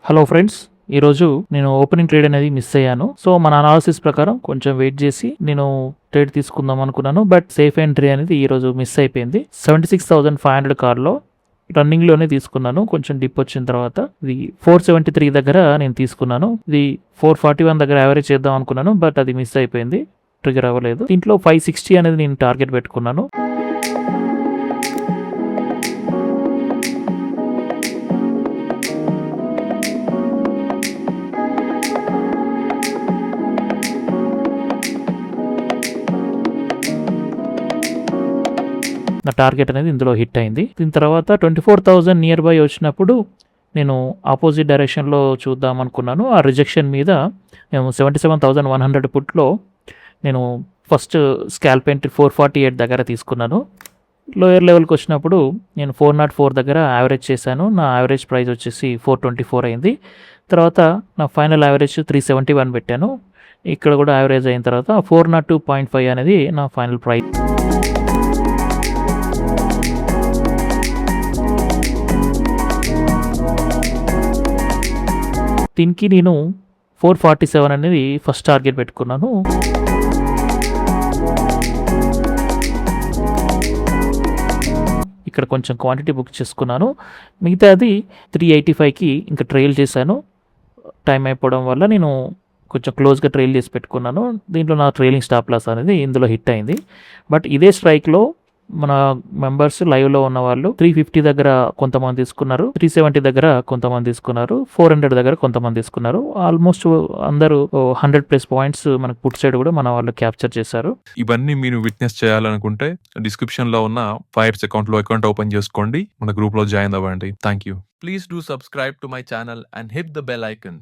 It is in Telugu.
హలో ఫ్రెండ్స్, ఈరోజు నేను ఓపెనింగ్ ట్రేడ్ అనేది మిస్ అయ్యాను. సో మన అనాలిసిస్ ప్రకారం కొంచెం వెయిట్ చేసి నేను ట్రేడ్ తీసుకుందాం అనుకున్నాను. బట్ సేఫ్ ఎంట్రీ అనేది ఈరోజు మిస్ అయిపోయింది. 76,500 కార్లో రన్నింగ్లోనే తీసుకున్నాను. కొంచెం డిప్ వచ్చిన తర్వాత ఇది 473 దగ్గర నేను తీసుకున్నాను. ఇది 441 దగ్గర యావరేజ్ చేద్దాం అనుకున్నాను, బట్ అది మిస్ అయిపోయింది, ట్రిగర్ అవ్వలేదు. దీంట్లో 560 అనేది నేను టార్గెట్ పెట్టుకున్నాను. నా టార్గెట్ అనేది ఇందులో హిట్ అయింది. దీని తర్వాత 24,000 నియర్ బై వచ్చినప్పుడు నేను ఆపోజిట్ డైరెక్షన్లో చూద్దాం అనుకున్నాను. ఆ రిజెక్షన్ మీద నేను 77,100 పుట్లో నేను ఫస్ట్ స్కాల్ప్ ఎంట్రీ 448 దగ్గర తీసుకున్నాను. లోయర్ లెవెల్కి వచ్చినప్పుడు నేను 404 దగ్గర యావరేజ్ చేశాను. నా యావరేజ్ ప్రైస్ వచ్చేసి 424 అయింది. తర్వాత నా ఫైనల్ యావరేజ్ 371 పెట్టాను. ఇక్కడ కూడా యావరేజ్ అయిన తర్వాత 402.5 అనేది నా ఫైనల్ ప్రైస్. దీనికి నేను 447 అనేది ఫస్ట్ టార్గెట్ పెట్టుకున్నాను. ఇక్కడ కొంచెం క్వాంటిటీ బుక్ చేసుకున్నాను. మిగతాది 385కి ఇంకా ట్రైల్ చేశాను. టైం అయిపోవడం వల్ల నేను కొంచెం క్లోజ్గా ట్రైల్ చేసి పెట్టుకున్నాను. దీంట్లో నా ట్రైలింగ్ స్టాప్ లాస్ అనేది ఇందులో హిట్ అయింది. బట్ ఇదే స్ట్రైక్లో మన మెంబర్స్ లైవ్లో ఉన్న వాళ్ళు 350 దగ్గర కొంతమంది తీసుకున్నారు, 370 దగ్గర కొంతమంది తీసుకున్నారు, 400 దగ్గర కొంతమంది తీసుకున్నారు. ఆల్మోస్ట్ అందరూ 100+ పాయింట్స్ మనకు పుట్ సైడ్ కూడా మన వాళ్ళు క్యాప్చర్ చేశారు. ఇవన్నీ మీరు విట్నెస్ చేయాలనుకుంటే డిస్క్రిప్షన్ లో ఉన్న ఫైర్స్ అకౌంట్ లో అకౌంట్ ఓపెన్ చేసుకోండి, మన గ్రూప్ లో జాయిన్ అవ్వండి. Thank you. Please do subscribe to my channel and hit the bell icon.